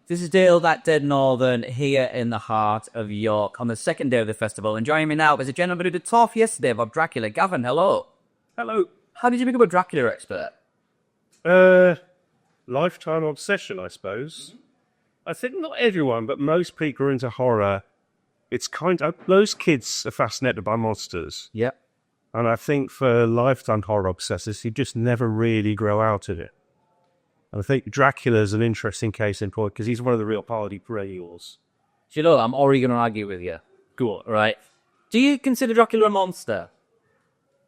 This is Dale, that dead northern, here in the heart of York on the second day of the festival. And joining me now is a gentleman who did talk yesterday about Dracula. Gavin, hello. Hello. How did you become a Dracula expert? Lifetime obsession, I suppose. I think not everyone, but most people are into horror. It's kind of... Most kids are fascinated by monsters. Yep. And I think for lifetime horror obsessors, you just never really grow out of it. And I think Dracula's an interesting case in point because he's one of the real party perennials. Do you know, I'm already going to argue with you. Go on. Right. Do you consider Dracula a monster?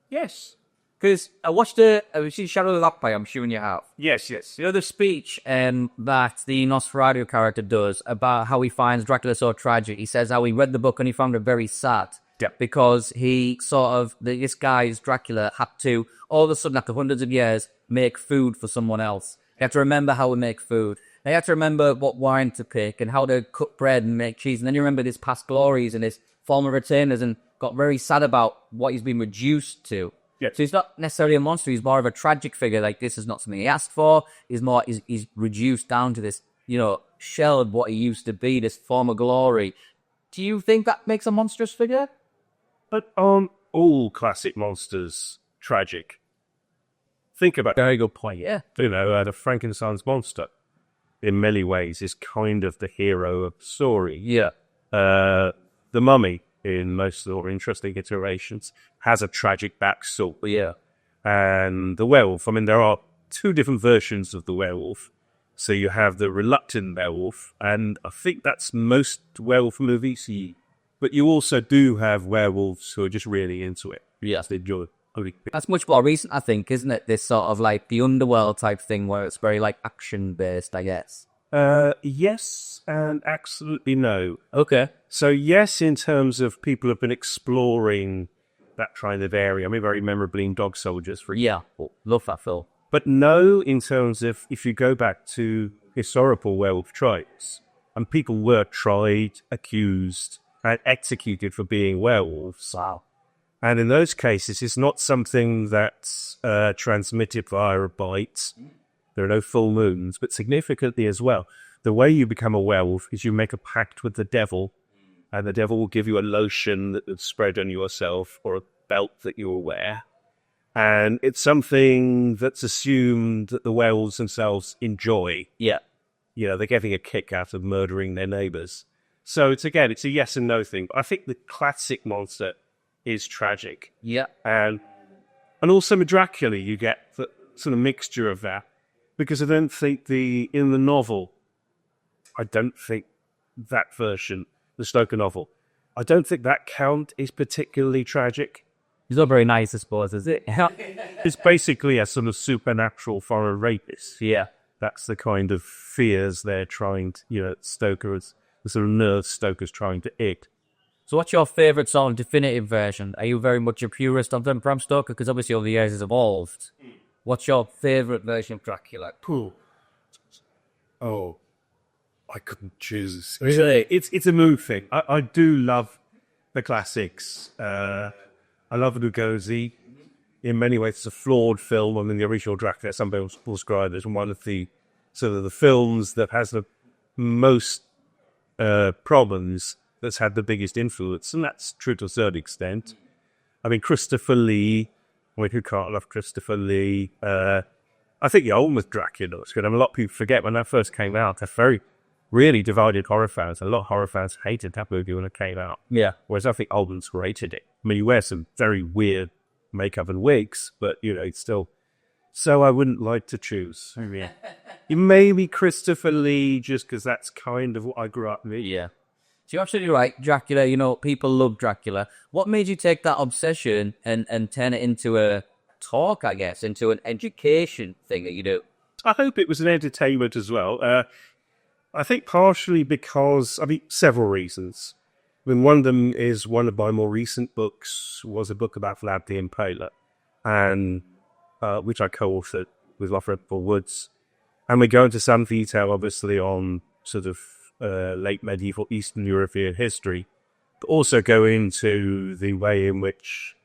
Yes. Because I watched have you seen Shadow of the Vampire? I'm assuming you have. Yes, yes. You know the speech that the Nosferatu character does about how he finds Dracula so tragic? He says how he read the book and he found it very sad. Yep. Because he sort of, this guy's Dracula had to, all of a sudden after hundreds of years, make food for someone else. He had to remember how to make food. He had to remember what wine to pick and how to cook bread and make cheese. And then he remembered his past glories and his former retainers and got very sad about what he's been reduced to. Yep. So he's not necessarily a monster. He's more of a tragic figure. Like, this is not something he asked for. He's reduced down to this, shell of what he used to be, this former glory. Do you think that makes a monstrous figure? But aren't all classic monsters tragic? Think about it. Very good point, yeah. The Frankenstein's monster, in many ways, is kind of the hero of the story. Yeah. The mummy, in most of the more interesting iterations, has a tragic backstory. Yeah. And the werewolf, there are two different versions of the werewolf. So you have the reluctant werewolf, and I think that's most werewolf movies. But you also do have werewolves who are just really into it. Yes. They enjoy it. That's much more recent, I think, isn't it? This sort of like the underworld type thing where it's very like action based, I guess. Yes and absolutely no. Okay. So yes, in terms of people have been exploring that kind of area. Very memorably in Dog Soldiers, for example. Yeah, love that film. But no, in terms of if you go back to historical werewolf trials, and people were tried, accused, and executed for being werewolves. Wow. And in those cases, it's not something that's transmitted via a bite. There are no full moons, but significantly as well, the way you become a werewolf is you make a pact with the devil, and the devil will give you a lotion that would spread on yourself or a belt that you will wear. And it's something that's assumed that the werewolves themselves enjoy. Yeah. They're getting a kick out of murdering their neighbors. So it's a yes and no thing. But I think the classic monster is tragic. Yeah. And also with Dracula, you get the sort of mixture of that. Because I don't think in the novel, I don't think that version, the Stoker novel, I don't think that count is particularly tragic. He's not very nice, I suppose, is it? It's basically a sort of supernatural foreign rapist. Yeah. That's the kind of fears they're trying to, Stoker's, the sort of nerve Stoker's trying to ick. So what's your favourite sort of definitive version? Are you very much a purist of them, Bram Stoker? Because obviously over the years it's evolved. What's your favourite version of Dracula? Oh, I couldn't choose. Really? It's a mood thing. I do love the classics. I love Lugosi. In many ways, it's a flawed film. The original Dracula, some people will describe it as one of the films that has the most problems, that's had the biggest influence, and that's true to a certain extent. Christopher Lee, who can't love Christopher Lee? I think the old with Dracula was good. A lot of people forget when that first came out. They're very, really divided horror fans. A lot of horror fans hated that movie when it came out. Yeah. Whereas I think Oldman's rated it. You wear some very weird makeup and wigs, but, it's still... So I wouldn't like to choose. Oh, yeah. Maybe Christopher Lee, just because that's kind of what I grew up with. Yeah. So you're absolutely right. Dracula, people love Dracula. What made you take that obsession and turn it into a talk, I guess, into an education thing that you do? I hope it was an entertainment as well. I think partially because, several reasons. One of them is one of my more recent books was a book about Vlad the Impaler, and which I co-authored with Lafayette Woods. And we go into some detail, obviously, on sort of late medieval Eastern European history, but also go into the way in which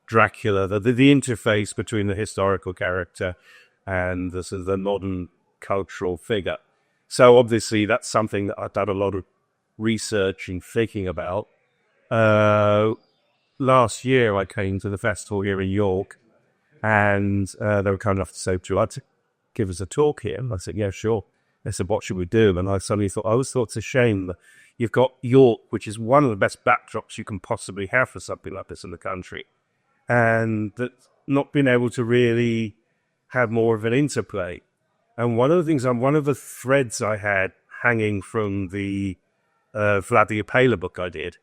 Dracula, the interface between the historical character and the sort of the modern cultural figure. So obviously that's something that I've done a lot of research and thinking about. Last year I came to the festival here in York, and they were kind enough to say, "Would you like to give us a talk here?" And I said, "Yeah, sure." They said, "What should we do?" And I suddenly thought, I always thought it's a shame that you've got York, which is one of the best backdrops you can possibly have for something like this in the country, and that not being able to really have more of an interplay. And one of the threads I had hanging from the Vlad the Impaler book I did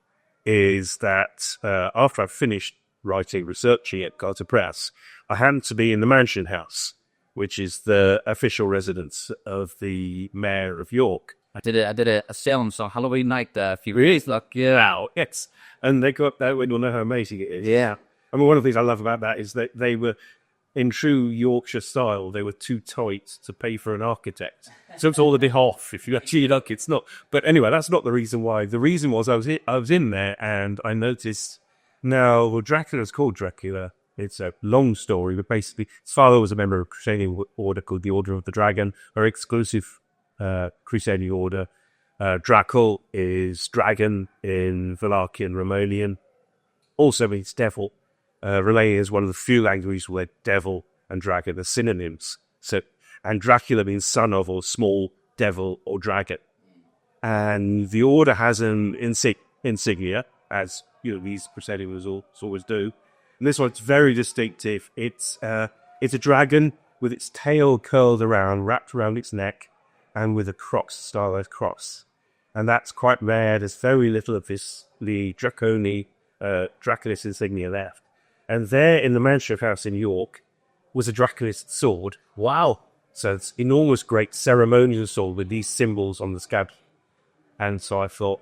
is that after I finished researching at Carter Press, I happened to be in the Mansion House, which is the official residence of the Mayor of York. I did a seance on Halloween night there a few years ago. Wow, yes. And they go up there and you'll know how amazing it is. Yeah. I mean, one of the things I love about that is that they were, in true Yorkshire style, they were too tight to pay for an architect. So it's all a bit off if you actually look. It's not. But anyway, that's not the reason why. The reason was I was in there and I noticed. Now, well, Dracula's called Dracula. It's a long story, but basically, his father was a member of a crusading order called the Order of the Dragon, or exclusive crusading order. Dracul is dragon in Valachian Romanian. Also means devil. Romanian is one of the few languages where devil and dragon are synonyms. So, and Dracula means son of or small devil or dragon. And the order has an insignia, as these crusading orders always do. And this one's very distinctive. It's a dragon with its tail curled around, wrapped around its neck, and with a stylized cross. And that's quite rare. There's very little of the Draconi Draculist insignia left. And there in the Mansion House in York was a Draculist sword. Wow. So it's enormous, great ceremonial sword with these symbols on the scab. And so I thought,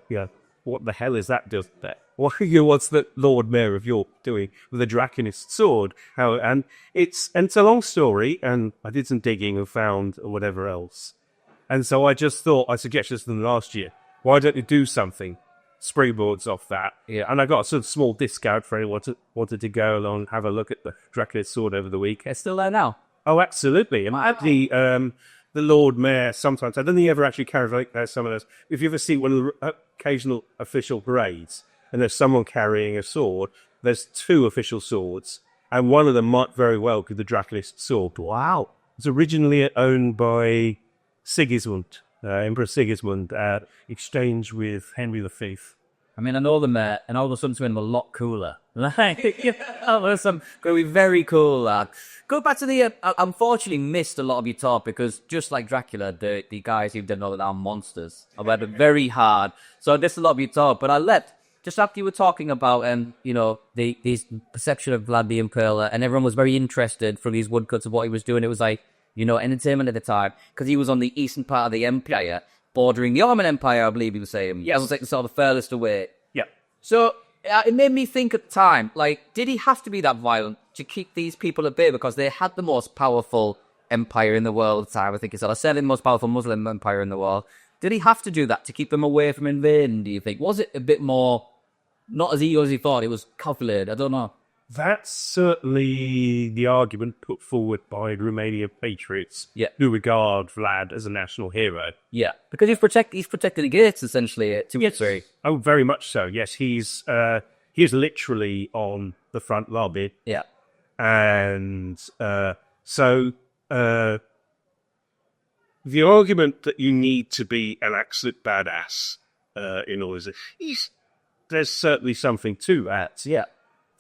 what the hell is that doing there? What's the Lord Mayor of York doing with a Draculist sword? And it's a long story, and I did some digging and found whatever else. And so I just thought, I suggested to them last year, why don't you do something? Springboards off that. Yeah. And I got a sort of small discount for anyone who wanted to go along and have a look at the Draculist sword over the week. It's still there now? Oh, absolutely. And the Lord Mayor sometimes, I don't think he ever actually carries like some of those. If you ever see one of the occasional official parades, and there's someone carrying a sword, there's two official swords, and one of them might very well be the Draculist sword. Wow. It was originally owned by Sigismund, Emperor Sigismund, exchange with Henry V. I mean, I know the Mayor, and all of a sudden it's a lot cooler. There's some going to be very cool. Go back to the. I unfortunately missed a lot of your talk because just like Dracula, the guys who didn't know that are monsters. I read it very hard, so I missed a lot of your talk. But I left just after you were talking about these perception of Vlad the Impaler, and everyone was very interested from these woodcuts of what he was doing. It was like entertainment at the time because he was on the eastern part of the empire, bordering the Ottoman Empire, I believe he was saying. Yes, it was like sort of the furthest away. Yeah. So it made me think at the time, like, did he have to be that violent to keep these people at bay because they had the most powerful empire in the world at the time? I think he said, I said the most powerful Muslim empire in the world. Did he have to do that to keep them away from invading, do you think? Was it a bit more, not as easy as he thought, it was calculated? I don't know. That's certainly the argument put forward by Romanian patriots who regard Vlad as a national hero. Yeah, because he's protected the gates, essentially, to a degree. Oh, very much so, yes. He's literally on the front lobby. Yeah. And so the argument that you need to be an absolute badass in all this, there's certainly something to that. Yeah.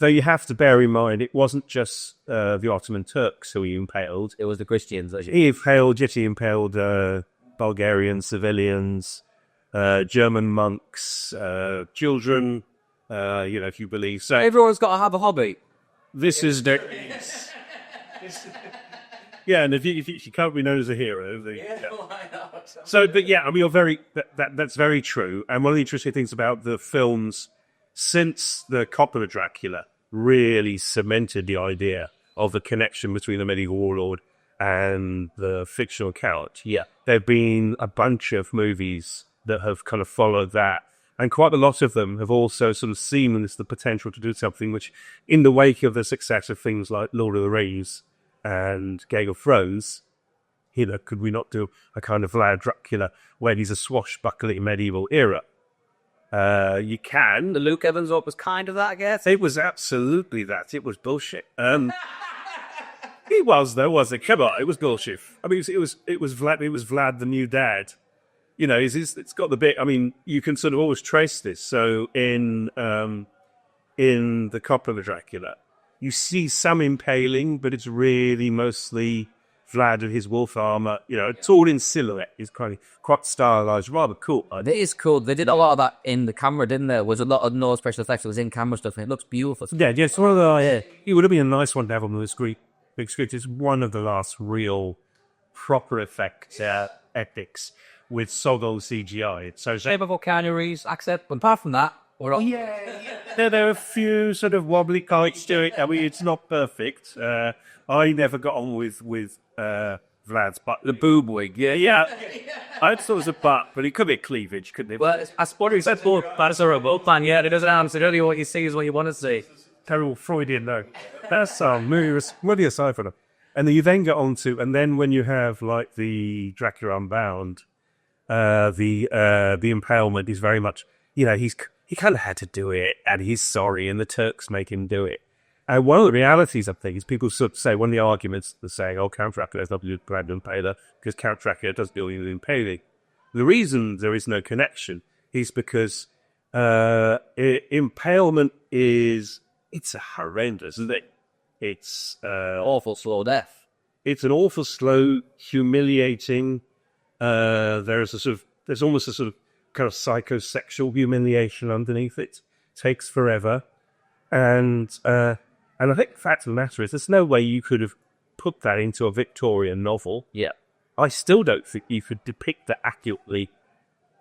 Though you have to bear in mind, it wasn't just the Ottoman Turks who he impaled. It was the Christians. He impaled Bulgarian civilians, German monks, children, if you believe. So everyone's got to have a hobby. This is the... Yeah, and if you can't be known as a hero... Why not? So, but yeah, I mean, that's very true. And one of the interesting things about the films... Since the Coppola Dracula really cemented the idea of the connection between the medieval warlord and the fictional count, there have been a bunch of movies that have kind of followed that. And quite a lot of them have also sort of seen this the potential to do something which, in the wake of the success of things like Lord of the Rings and Game of Thrones, could we not do a kind of Vlad Dracula where he's a swashbuckling medieval era? You can. The Luke Evans op was kind of that, I guess. It was absolutely that. It was bullshit. He was though, was it? Come on, it was bullshit. I mean, it was Vlad the new dad. You know, it's got the bit. I mean, you can sort of always trace this. So in the Coppola Dracula, you see some impaling, but it's really mostly Vlad and his wolf armor. You know, it's all in silhouette. It's kind of quite stylized, rather cool. It is cool. They did a lot of that in the camera, didn't there? Was a lot of no special effects. It was in camera stuff, and it looks beautiful. Yeah, it's one of the. It would have been a nice one to have on the screen. Big screen. It's one of the last real proper effect epics with Sogol CGI. It's so Shape of Volcanoes, Accept, but apart from that, we're all... There are a few sort of wobbly kites to it. I mean, it's not perfect. I never got on with Vlad's butt. The boob wig, Yeah. I thought it was a butt, but it could be a cleavage, couldn't it? Well, I suppose he said both. That's a remote plan, yeah. It doesn't answer. Really, what you see is what you want to see. Terrible Freudian, though. That's really aside from them. And then you then get on to, and then when you have like the Dracula Unbound, the impalement is very much, you know, he kind of had to do it, and he's sorry, and the Turks make him do it. And one of the realities of things, people sort of say, one of the arguments they're saying, oh, Count Dracula has nothing to do with Vlad the Impaler, because Count Dracula does deal with impaling. The reason there is no connection is because impalement it's a horrendous, isn't it? It's awful slow death. It's an awful slow, humiliating. There's almost a sort of kind of psychosexual humiliation underneath it. Takes forever, and I think the fact of the matter is, there's no way you could have put that into a Victorian novel. Yeah, I still don't think you could depict that accurately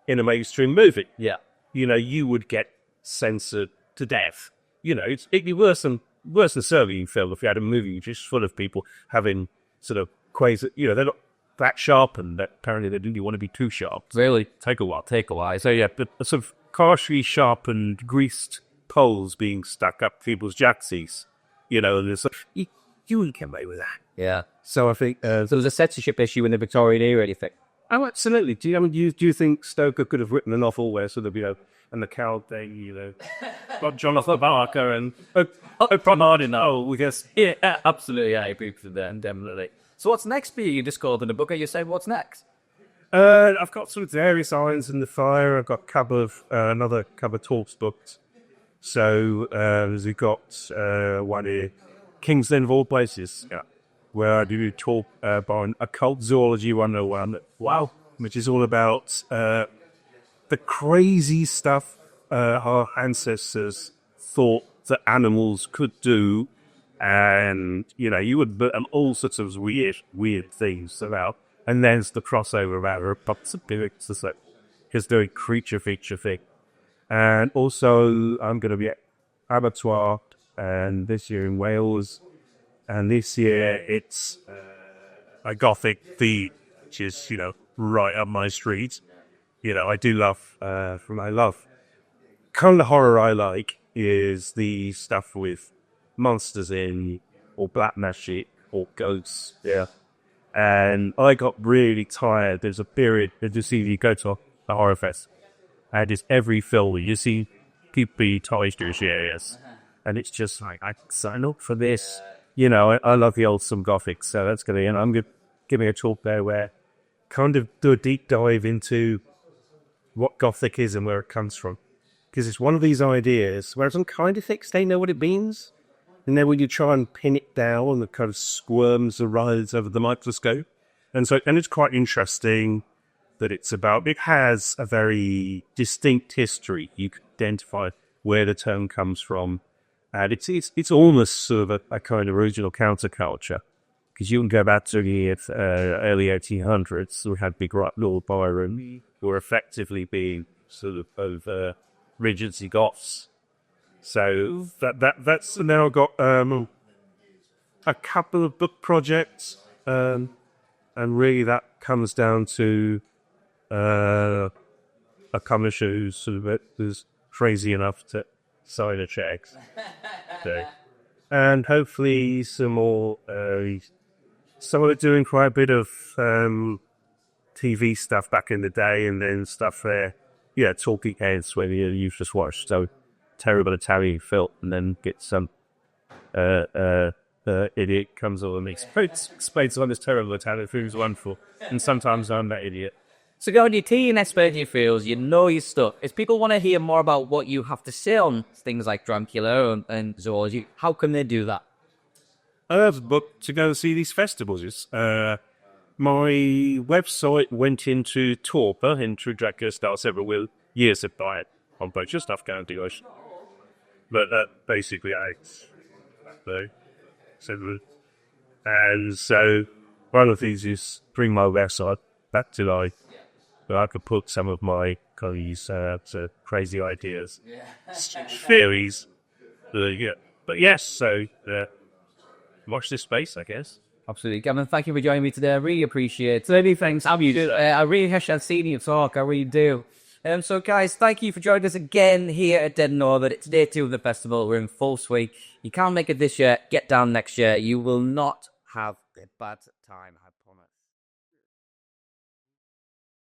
in a mainstream movie. Yeah, you know, you would get censored to death. You know, it'd be worse than a Serbian film if you had a movie just full of people having sort of quasi, you know, they're not that sharp, and that apparently they didn't want to be too sharp. Really? Take a while. So yeah, But a sort of harshly sharpened, greased poles being stuck up people's jacksies, you know, and it's like, you wouldn't get away with that. Yeah. So I think... so there's a censorship issue in the Victorian era, do you think? Oh, absolutely. Do you think Stoker could have written a novel where sort of, you know, and the cow thing, you know, got Jonathan Barker and we guess. Yeah, absolutely. Yeah, I agree with that, definitely. So what's next for you? You just called in the book. Are you saying what's next? I've got sort of various irons in the fire. I've got another couple of talks booked. So we've got one here, Kingsland of all places, where I do talk about Occult Zoology 101. Wow. Which is all about the crazy stuff our ancestors thought that animals could do, and you know, you would put all sorts of weird things about, and there's the crossover about robots and spirits, just doing creature feature thing, and also I'm going to be at Abattoir, and this year in Wales, and this year it's a Gothic theme, which is, you know, right up my street. You know, I do love, kind of horror I like is the stuff with monsters in, or black magic, or ghosts, yeah. And I got really tired. There's a period, you go to a horror fest, and it's every film you see people be toys to areas, and it's just like, I sign up for this. You know, I love the old some Gothic, so that's going to be, and I'm giving a talk there where kind of do a deep dive into what Gothic is and where it comes from. Because it's one of these ideas where some kind of thinks they know what it means, and then when you try and pin it down, it kind of squirms or writhes over the microscope. And it's quite interesting that it has a very distinct history. You can identify where the term comes from. And it's almost sort of a kind of original counterculture. Because you can go back to the early 1800s, we had big Lord Byron, who were effectively being sort of Regency Goths. So that's now got a couple of book projects, and really that comes down to a publisher who's sort of who's crazy enough to sign a check, so, and hopefully some more started doing quite a bit of TV stuff back in the day, and then stuff talking heads where you just watch so terrible Italian film and then get some idiot comes over and explains why this terrible Italian food is wonderful, and sometimes I'm that idiot. So go on your TNS Virgin Fields, you know your stuff. If people want to hear more about what you have to say on things like Dracula and zoology, how can they do that? But to go and see these festivals, my website went into torpor, into Dracula style several years of diet on both just Afghan dealers. But basically, and so one of these is bring my website back to life, where I could put some of my colleagues' crazy ideas, theories. But yes, so watch this space, I guess. Absolutely. Gavin, thank you for joining me today. I really appreciate it. So many thanks. I really wish I'd seen you talk. I really do. So, guys, thank you for joining us again here at Dead and Over. It's day 2 of the festival. We're in full swing. You can't make it this year. Get down next year. You will not have a bad time, I promise.